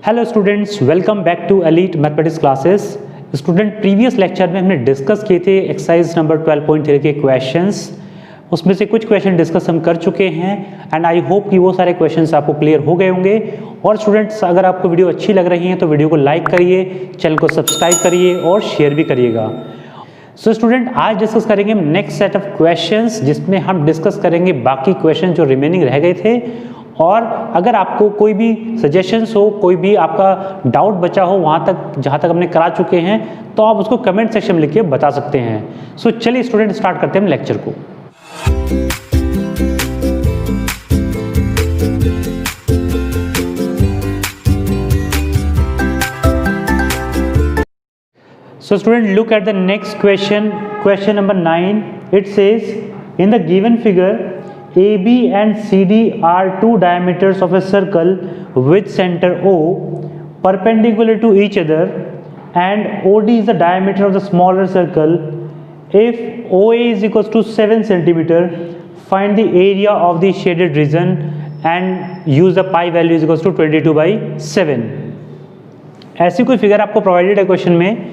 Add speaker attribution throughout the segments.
Speaker 1: Hello students, welcome back to elite mathematics classes. Student, previous lecture में हमने discuss किए थे एक्सरसाइज नंबर 12.3 के क्वेश्चंस। उसमें से कुछ क्वेश्चन डिस्कस हम कर चुके हैं एंड आई होप कि वो सारे क्वेश्चंस आपको क्लियर हो गए होंगे। और स्टूडेंट्स, अगर आपको वीडियो अच्छी लग रही है तो वीडियो को लाइक करिए, चैनल को सब्सक्राइब करिए और शेयर भी करिएगा। सो स्टूडेंट, आज डिस्कस करेंगे हम नेक्स्ट सेट ऑफ क्वेश्चंस, जिसमें हम डिस्कस करेंगे बाकी क्वेश्चन जो रिमेनिंग रह गए थे। और अगर आपको कोई भी सजेशंस हो, कोई भी आपका डाउट बचा हो वहाँ तक जहाँ तक हमने करा चुके हैं, तो आप उसको कमेंट सेक्शन में लिख के बता सकते हैं। सो चलिए स्टूडेंट, स्टार्ट करते हैं हम लेक्चर को। So student, look at the next question, question number 9. It says, in the given figure, AB and CD are two diameters of a circle with center O perpendicular to each other, and OD is the diameter of the smaller circle. If OA is equals to 7 centimeter, find the area of the shaded region and use the pi value is equals to 22/7. ऐसी कोई figure आपको provided है question में,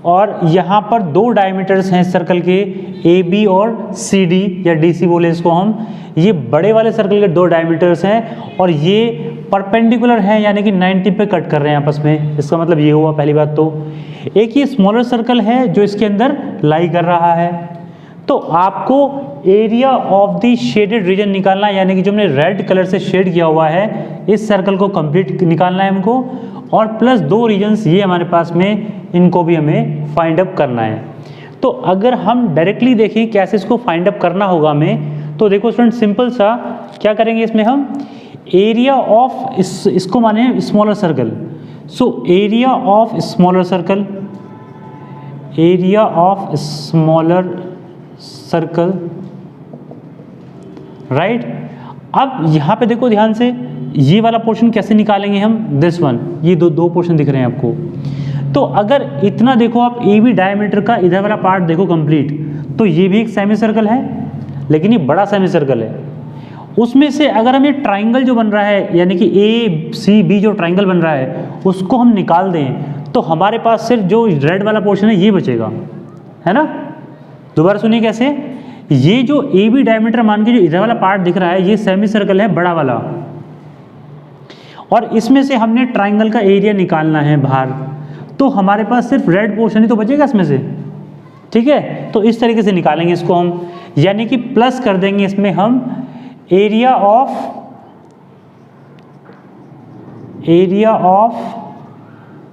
Speaker 1: और यहाँ पर दो diameters हैं सर्कल के, ए बी और सी डी या डी सी बोले इसको हम। ये बड़े वाले सर्कल के दो डायमीटर्स हैं और ये परपेंडिकुलर हैं, यानी कि 90 पे कट कर रहे हैं आपस में। इसका मतलब ये हुआ पहली बात। तो एक ये स्मॉलर सर्कल है जो इसके अंदर लाई कर रहा है। तो आपको area of the shaded reason निकालना है, यानी कि जो हमने रेड कलर से शेड किया हुआ है इस सर्कल को कंप्लीट निकालना है हमको, और प्लस दो रीजन्स ये हमारे पास में, इनको भी हमें फाइंड अप करना है। तो अगर हम डायरेक्टली देखें कैसे इसको फाइंड अप करना होगा हमें, तो देखो स्टूडेंट, सिंपल सा क्या करेंगे इसमें हम, एरिया ऑफ इसको माने smaller circle. So area of smaller circle, area of smaller circle, right. अब यहाँ पे देखो ध्यान से, ये वाला पोर्शन कैसे निकालेंगे हम, दिस वन, ये दो पोर्शन दिख रहे हैं आपको। तो अगर इतना देखो आप, ए बी डायमीटर का इधर वाला पार्ट देखो कंप्लीट, तो ये भी एक सेमी सर्कल है, लेकिन ये बड़ा सेमी सर्कल है। उसमें से अगर हम ये ट्राइंगल जो बन रहा है, यानी कि ए सी बी जो ट्राइंगल बन रहा है, उसको हम निकाल दें तो हमारे पास सिर्फ जो रेड वाला पोर्शन है ये बचेगा, है ना। दोबारा सुनिए कैसे, ये जो ए बी डायमीटर मान के जो इधर वाला पार्ट दिख रहा है ये सेमी सर्कल है बड़ा वाला, और इसमें से हमने ट्राइंगल का एरिया निकालना है बाहर, तो हमारे पास सिर्फ रेड पोर्शन ही तो बचेगा इसमें से, ठीक है। तो इस तरीके से निकालेंगे इसको हम, यानी कि प्लस कर देंगे इसमें हम एरिया ऑफ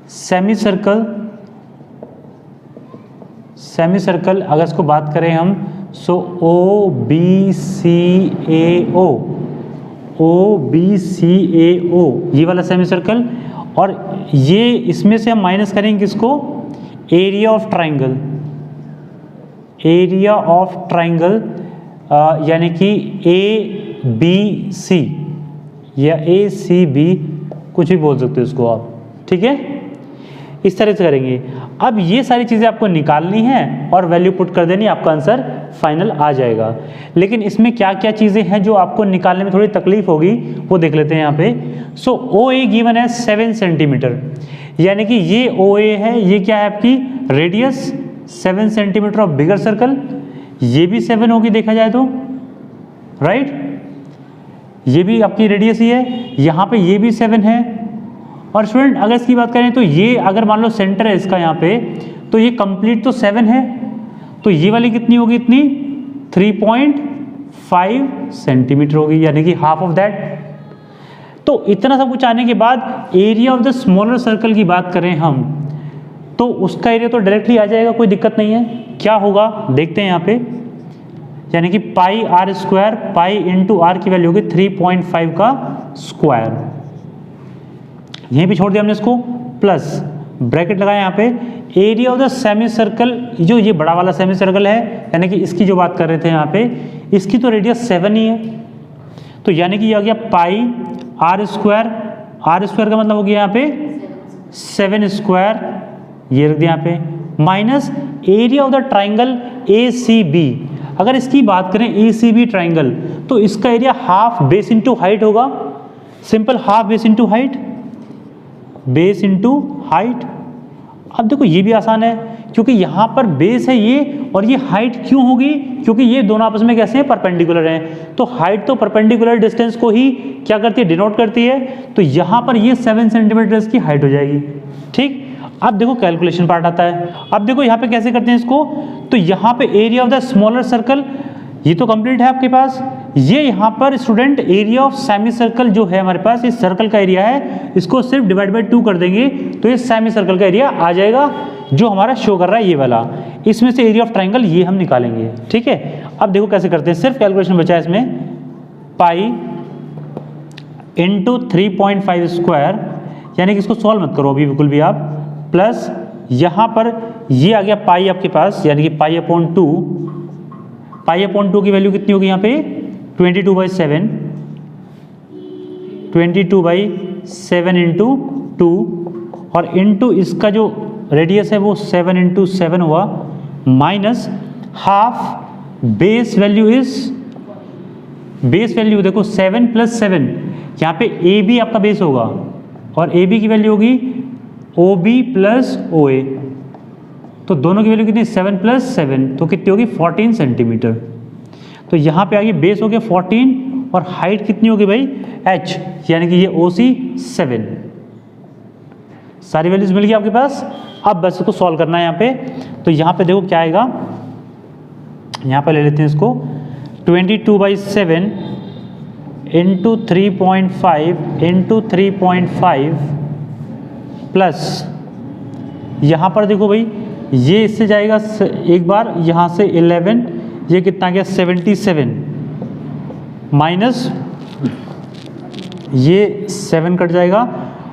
Speaker 1: सेमी सर्कल, अगर इसको बात करें हम, सो ओ बी सी ए ओ, ये वाला सेमी सर्कल, और ये इसमें से हम माइनस करेंगे किसको, एरिया ऑफ ट्राइंगल, यानी कि ए बी सी या ए सी बी, कुछ भी बोल सकते हो इसको आप, ठीक है। इस तरह से करेंगे। अब ये सारी चीज़ें आपको निकालनी है और वैल्यू पुट कर देनी, आपका आंसर फाइनल आ जाएगा। लेकिन इसमें क्या क्या चीज़ें हैं जो आपको निकालने में थोड़ी तकलीफ होगी, वो देख लेते हैं यहाँ पे। सो ओ ए गिवन है 7 सेंटीमीटर, यानी कि ये ओ ए है, ये क्या है आपकी radius 7 centimetre of bigger circle, ये भी 7 होगी देखा जाए तो, राइट। ये भी आपकी रेडियस ही है, यहाँ पे ये भी 7 है। और स्टूडेंट, अगर इसकी बात करें तो ये अगर मान लो सेंटर है इसका यहाँ पे, तो ये कंप्लीट तो 7 है, तो ये वाली कितनी होगी, इतनी 3.5 सेंटीमीटर होगी, यानी कि हाफ ऑफ दैट। तो इतना सब कुछ आने के बाद area of the smaller circle की बात करें हम, तो उसका एरिया तो डायरेक्टली आ जाएगा, कोई दिक्कत नहीं है। क्या होगा देखते हैं यहाँ पे, यानी कि pi r square, pi into r की वैल्यू होगी 3.5 का स्क्वायर, यहीं पे छोड़ दिया हमने इसको, प्लस ब्रैकेट लगाया यहाँ पे, area of the semi circle, जो ये बड़ा वाला सेमी सर्कल है, यानी कि इसकी जो बात कर रहे थे यहाँ पे, इसकी तो रेडियस 7 ही है, तो यानी कि ये आ गया पाई आर स्क्वायर का मतलब हो गया यहाँ पे 7 स्क्वायर, ये रख दिया यहाँ पे, minus area of the triangle A C B. अगर इसकी बात करें ए सी बी ट्राइंगल, तो इसका area half base into height होगा, simple half base into height, base into height. अब देखो ये भी आसान है, क्योंकि यहाँ पर बेस है ये और ये हाइट क्यों होगी, क्योंकि ये दोनों आपस में कैसे हैं, परपेंडिकुलर हैं। तो हाइट तो परपेंडिकुलर डिस्टेंस को ही क्या करती है, डिनोट करती है। तो यहाँ पर ये 7 सेंटीमीटर की हाइट हो जाएगी। ठीक, अब देखो कैलकुलेशन पार्ट आता है। अब देखो यहाँ पे कैसे करते हैं इसको, तो यहाँ पे area of the smaller circle ये तो कंप्लीट है आपके पास। ये यहाँ पर student area of semi circle जो है हमारे पास, इस सर्कल का एरिया है, इसको सिर्फ डिवाइड बाई 2 कर देंगे तो ये सेमी सर्कल का एरिया आ जाएगा, जो हमारा शो कर रहा है ये वाला। इसमें से एरिया ऑफ ट्राइंगल ये हम निकालेंगे। ठीक है, अब देखो कैसे करते हैं, सिर्फ कैलकुलेशन बचा है इसमें, पाई इंटू 3.5 स्क्वायर, यानी कि इसको सॉल्व मत करो अभी बिल्कुल भी आप, प्लस यहाँ पर ये आ गया पाई आपके पास, यानी कि पाई अपॉन 2। पाई अपॉन 2 की वैल्यू कितनी होगी यहाँ पे, 22/7, 22/7 इंटू 2, और इंटू इसका जो रेडियस है वो 7 इंटू 7 हुआ, minus half base value is, base value देखो 7 + 7, यहाँ पे ए बी आपका बेस होगा और ए बी की वैल्यू होगी ओ बी प्लस ओ ए। तो दोनों की वैल्यू कितनी, 7 + 7, तो कितनी होगी 14 सेंटीमीटर। तो यहाँ पे आगे बेस हो गया 14 और हाइट कितनी होगी भाई, h, यानी कि ये OC 7। सारी वैल्यूज मिल गई आपके पास। अब बस इसको सॉल्व करना है यहाँ पे। तो यहाँ पे देखो क्या आएगा, यहाँ पे ले लेते हैं इसको, 22/7 इंटू 3.5 इंटू 3.5 प्लस, यहाँ पर देखो भाई ये इससे जाएगा एक बार, यहाँ से 11, ये कितना गया 77, माइनस ये 7 कट जाएगा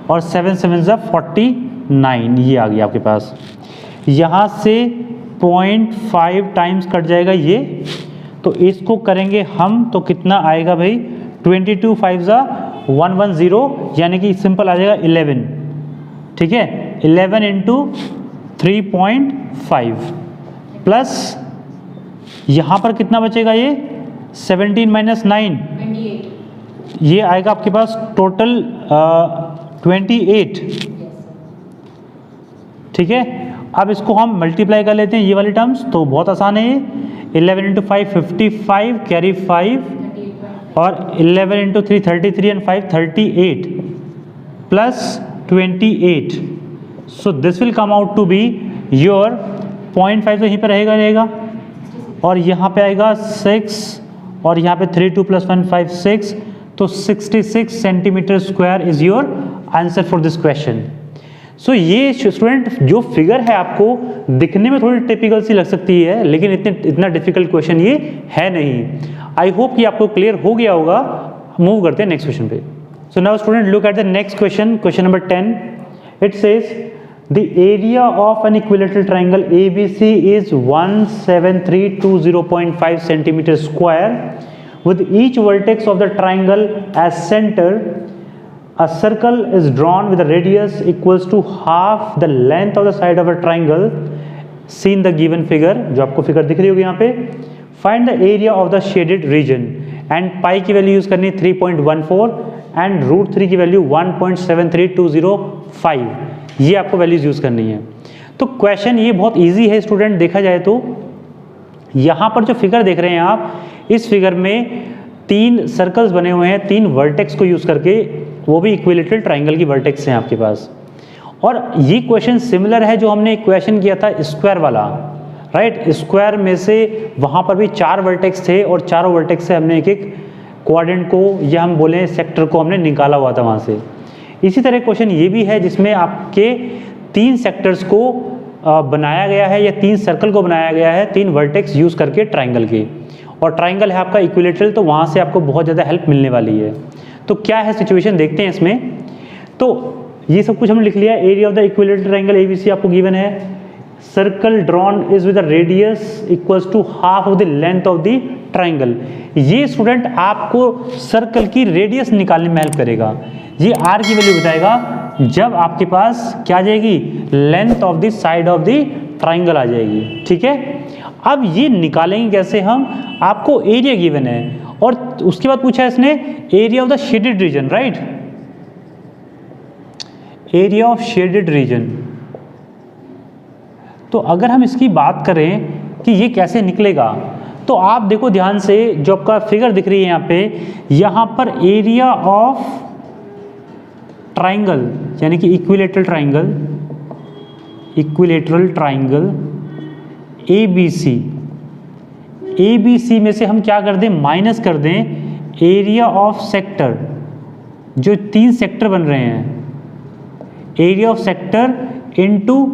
Speaker 1: और 7 7 = 49, ये आ गया आपके पास। यहाँ से 0.5 टाइम्स कट जाएगा ये, तो इसको करेंगे हम तो कितना आएगा भाई, 22 5 = 110, यानी कि सिंपल आ जाएगा 11। ठीक है, 11 इंटू 3.5 प्लस यहाँ पर कितना बचेगा, ये 17 - 9,
Speaker 2: 28,
Speaker 1: ये आएगा आपके पास टोटल 28। ठीक है, अब इसको हम मल्टीप्लाई कर लेते हैं ये वाली टर्म्स, तो बहुत आसान है ये। 11 इंटू 5 55, कैरी 5, और 11 into 3 33 and 5 38 plus 28। So this will come out to be your 0.5, तो यहीं पे रहेगा और यहाँ पे आएगा 6, और यहाँ पे 3 2 + 1 5 6, तो 66 centimetre square is your answer for this question. So ये स्टूडेंट जो फिगर है आपको दिखने में थोड़ी टिपिकल सी लग सकती है, लेकिन इतना डिफिकल्ट क्वेश्चन ये है नहीं। आई होप कि आपको क्लियर हो गया होगा। मूव करते हैं नेक्स्ट क्वेश्चन पे। So now student look at the next question, question number 10। It says the area of an equilateral triangle ABC is 1732.5 centimeter square with each vertex of the triangle as center. A circle is drawn with a radius equals to half the length of the side of a triangle seen the given figure, जो आपको figure दिख रही होगी यहाँ पे। Find the area of the shaded region and पाई की value use करनी 3.14 and √3 की वैल्यू 1.73205, ये आपको वैल्यूज यूज करनी है। तो क्वेश्चन ये बहुत इजी है स्टूडेंट, देखा जाए तो यहाँ पर जो फिगर देख रहे हैं आप, इस फिगर में 3 सर्कल्स बने हुए हैं 3 वर्टेक्स को यूज करके, वो भी इक्विलेटरल ट्राइंगल की वर्टेक्स हैं आपके पास। और ये क्वेश्चन सिमिलर है जो हमने एक क्वेश्चन किया था स्क्वायर वाला, राइट। स्क्वायर में से वहाँ पर भी 4 वर्टेक्स थे और चारों वर्टेक्स से हमने एक क्वाड्रेंट को, या हम बोलें सेक्टर को, हमने निकाला हुआ था वहाँ से। इसी तरह क्वेश्चन ये भी है जिसमें आपके 3 सेक्टर्स को बनाया गया है, या 3 सर्कल को बनाया गया है 3 वर्टेक्स यूज करके ट्राइंगल के, और ट्राइंगल है आपका इक्विलेटरल, तो वहाँ से आपको बहुत ज़्यादा हेल्प मिलने वाली है। तो क्या है सिचुएशन देखते हैं इसमें। तो ये सब कुछ हमने लिख लिया। Area of the equilateral triangle ABC आपको गिवन है। Circle drawn is with radius equals to half of the length of the triangle. ये स्टूडेंट आपको सर्कल की रेडियस निकालने में हेल्प करेगा। ये r की वैल्यू बताएगा जब आपके पास क्या आ जाएगी, length of the side of the triangle आ जाएगी। ठीक है, अब ये निकालेंगे कैसे हम, आपको एरिया गिवन है और उसके बाद पूछा है इसने area of the shaded reason, right. Area of shaded region. तो अगर हम इसकी बात करें कि ये कैसे निकलेगा, तो आप देखो ध्यान से, जो आपका फिगर दिख रही है यहाँ पर एरिया ऑफ ट्राइंगल यानी कि इक्विलेटरल ट्राइंगल ABC में से हम क्या कर दें, माइनस कर दें एरिया ऑफ सेक्टर, जो 3 सेक्टर बन रहे हैं, एरिया ऑफ सेक्टर इनटू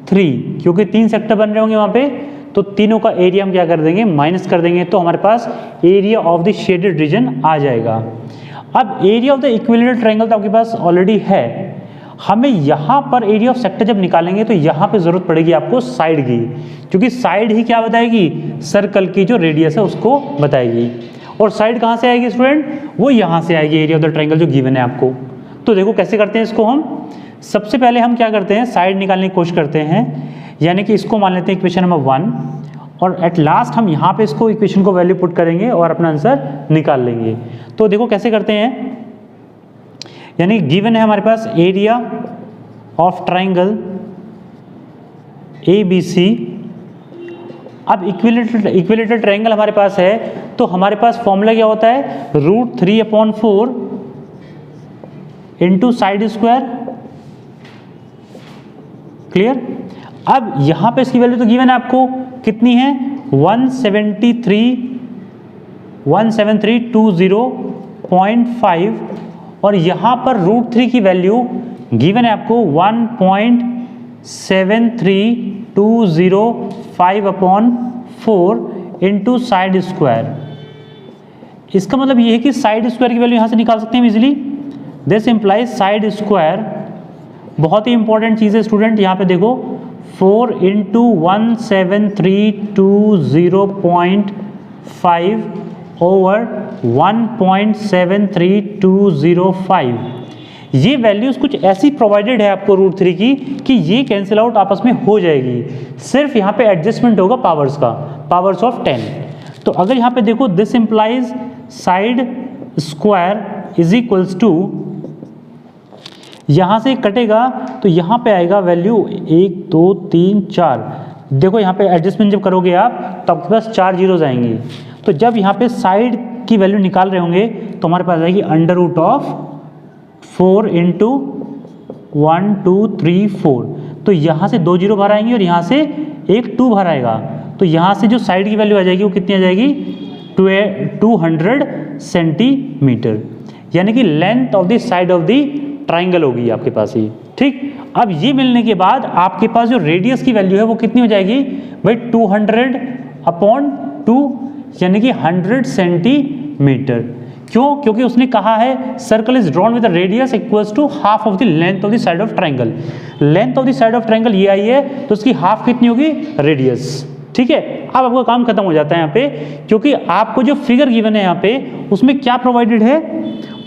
Speaker 1: 3, क्योंकि 3 सेक्टर बन रहे होंगे वहाँ पे, तो तीनों का एरिया हम क्या कर देंगे, माइनस कर देंगे, तो हमारे पास area of the shaded region आ जाएगा। अब area of the equilateral triangle तो आपके पास ऑलरेडी है, हमें यहाँ पर एरिया ऑफ सेक्टर जब निकालेंगे तो यहाँ पे जरूरत पड़ेगी आपको साइड की, क्योंकि साइड ही क्या बताएगी, सर्कल की जो रेडियस है उसको बताएगी। और साइड कहाँ से आएगी स्टूडेंट, वो यहाँ से आएगी, एरिया ऑफ द ट्रायंगल जो गिवन है आपको। तो देखो कैसे करते हैं इसको हम, सबसे पहले हम क्या करते हैं, साइड निकालने की कोशिश करते हैं, यानी कि इसको मान लेते हैं इक्वेशन नंबर 1, और एट लास्ट हम यहाँ पे इसको इक्वेशन को वैल्यू पुट करेंगे और अपना आंसर निकाल लेंगे। तो देखो कैसे करते हैं, यानी गिवन है हमारे पास एरिया ऑफ ट्राइंगल ABC। अब इक्विलेटरल ट्राइंगल हमारे पास है, तो हमारे पास फॉर्मूला क्या होता है, √3/4 इंटू साइड स्क्वायर। क्लियर। अब यहाँ पे इसकी वैल्यू तो गिवन है आपको, कितनी है, 17320.5, और यहाँ पर √3 की वैल्यू गिवन है आपको 1.7320/4 इंटू साइड स्क्वायर। इसका मतलब ये है कि साइड स्क्वायर की वैल्यू यहाँ से निकाल सकते हैं easily. This implies side square, बहुत ही इंपॉर्टेंट चीज़ है स्टूडेंट, यहाँ पे देखो 4 इंटू 17320.5 ओवर 1.73205। ये वैल्यूज कुछ ऐसी प्रोवाइडेड है आपको √3 की कि ये कैंसिल आउट आपस में हो जाएगी, सिर्फ यहाँ पे एडजस्टमेंट होगा पावर्स का, पावर्स ऑफ 10। तो अगर यहाँ पे देखो this implies side square is equals to, यहाँ से कटेगा तो यहाँ पे आएगा वैल्यू 1 2 3 4। देखो यहाँ पे एडजस्टमेंट जब करोगे आप तो आपके पास 4 जीरोज आएंगी, तो जब यहाँ पे साइड की वैल्यू निकाल रहे होंगे तो हमारे पास आएगी √4 इंटू 1 2 3 4। तो यहाँ से 2 जीरो बाहर आएंगी और यहाँ से एक 2 बाहर आएगा, तो यहाँ से जो साइड की वैल्यू आ जाएगी वो कितनी आ जाएगी, 200 सेंटीमीटर, यानी कि length of the side of the triangle होगी आपके पास ही। ठीक, अब ये मिलने के बाद आपके पास जो रेडियस की वैल्यू है वो कितनी हो जाएगी भाई, 200/2, यानी कि 100 सेंटीमीटर। क्यों, क्योंकि उसने कहा है circle is drawn with the radius equals to half of the length of the side of triangle. Length of the side of triangle ये आई है, तो उसकी हाफ कितनी होगी, रेडियस। ठीक है, अब आपका काम खत्म हो जाता है यहाँ पे, क्योंकि आपको जो फिगर गिवन है यहाँ पे उसमें क्या प्रोवाइडेड है,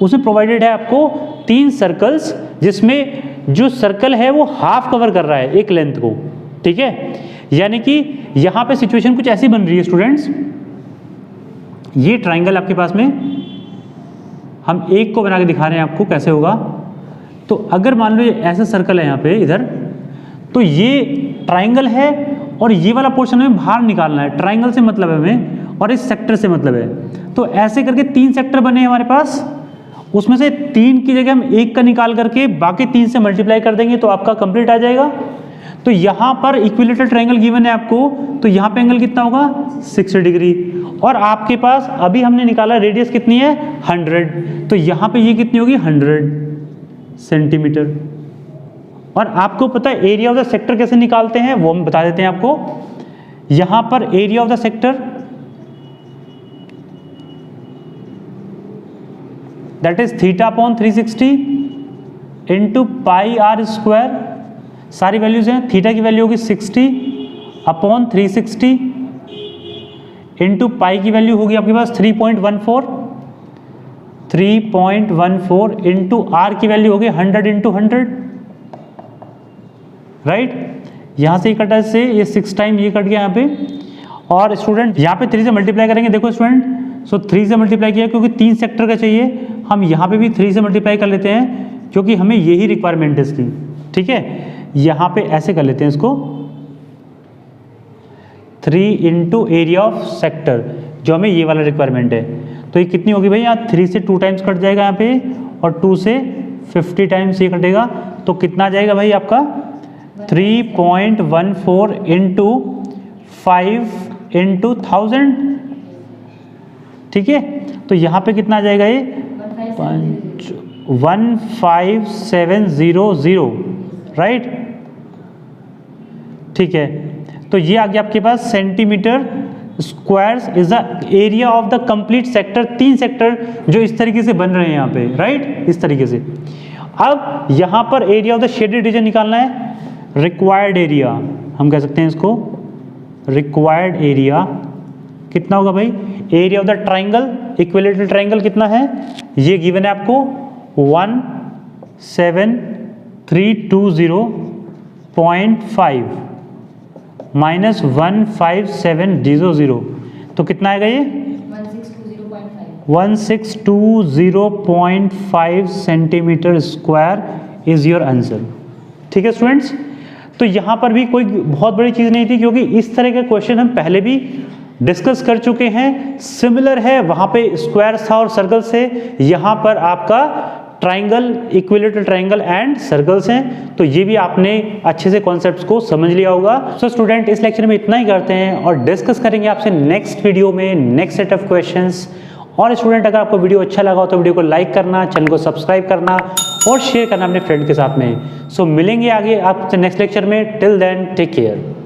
Speaker 1: उसमें प्रोवाइडेड है आपको 3 सर्कल्स, जिसमें जो सर्कल है वो हाफ कवर कर रहा है एक लेंथ को। ठीक है, यानी कि यहाँ पे सिचुएशन कुछ ऐसी बन रही है स्टूडेंट्स, ये ट्राइंगल आपके पास में, हम एक को बना के दिखा रहे हैं आपको कैसे होगा। तो अगर मान लो ये ऐसा सर्कल है यहाँ पे इधर, तो ये ट्राइंगल है और ये वाला पोर्शन हमें बाहर निकालना है, ट्राइंगल से मतलब है हमें और इस सेक्टर से मतलब है। तो ऐसे करके 3 सेक्टर बने हैं हमारे पास, उसमें से 3 की जगह हम 1 का निकाल करके बाकी 3 से मल्टीप्लाई कर देंगे तो आपका कंप्लीट आ जाएगा। तो यहाँ पर इक्विलेटरल ट्रायंगल गिवन है आपको, तो यहाँ पे एंगल कितना होगा, 60 डिग्री, और आपके पास अभी हमने निकाला रेडियस कितनी है, 100, तो यहाँ पे ये कितनी होगी, 100 सेंटीमीटर। और आपको पता है एरिया ऑफ द सेक्टर कैसे निकालते हैं, वो हम बता देते हैं आपको। यहाँ पर area of the sector that is θ/360 into πr²। सारी वैल्यूज हैं, थीटा की वैल्यू होगी 60/360 इंटू पाई की वैल्यू होगी आपके पास 3.14 इंटू आर की वैल्यू होगी 100 इंटू 100, राइट। यहाँ से कटा, इससे ये 6 टाइम ये कट गया यहाँ पे, और स्टूडेंट यहाँ पे 3 से मल्टीप्लाई करेंगे। देखो स्टूडेंट, सो 3 से मल्टीप्लाई किया क्योंकि 3 सेक्टर का चाहिए, हम यहाँ पे भी 3 से मल्टीप्लाई कर लेते हैं क्योंकि हमें यही रिक्वायरमेंट है इसकी, ठीक है। यहाँ पे ऐसे कर लेते हैं इसको, 3 इंटू एरिया ऑफ सेक्टर, जो हमें ये वाला रिक्वायरमेंट है। तो ये कितनी होगी भाई, यहाँ 3 से 2 टाइम्स कट जाएगा यहाँ पे, और 2 से 50 टाइम्स ये कटेगा, तो कितना जाएगा भाई आपका 3.14 इंटू 5 इंटू 1000, ठीक है। तो यहाँ पे कितना आ जाएगा ये 15700, राइट, ठीक है। तो ये आ गया आपके पास centimetre squares is the area of the complete sector, 3 sector जो इस तरीके से बन रहे हैं यहाँ पे, राइट, इस तरीके से। अब यहाँ पर area of the shaded reason निकालना है, रिक्वायर्ड एरिया हम कह सकते हैं इसको, रिक्वायर्ड एरिया कितना होगा भाई, area of the triangle, equilateral triangle कितना है, ये गिवन है आपको 17320.5 माइनस 15700, तो कितना आएगा ये 1620.5 centimetre square is your answer, ठीक है स्टूडेंट्स। तो यहाँ पर भी कोई बहुत बड़ी चीज़ नहीं थी, क्योंकि इस तरह के क्वेश्चन हम पहले भी डिस्कस कर चुके हैं, सिमिलर है, वहाँ पे स्क्वायर्स था और सर्कल्स थे, यहाँ पर आपका triangle, equilateral triangle and circles हैं। तो ये भी आपने अच्छे से कॉन्सेप्ट्स को समझ लिया होगा। सो स्टूडेंट, इस लेक्चर में इतना ही करते हैं और डिस्कस करेंगे आपसे नेक्स्ट वीडियो में नेक्स्ट सेट ऑफ क्वेश्चंस। और स्टूडेंट, अगर आपको वीडियो अच्छा लगा हो तो वीडियो को लाइक करना, चैनल को सब्सक्राइब करना और शेयर करना अपने फ्रेंड के साथ में। सो मिलेंगे आगे आपसे नेक्स्ट लेक्चर में, टिल देन टेक केयर।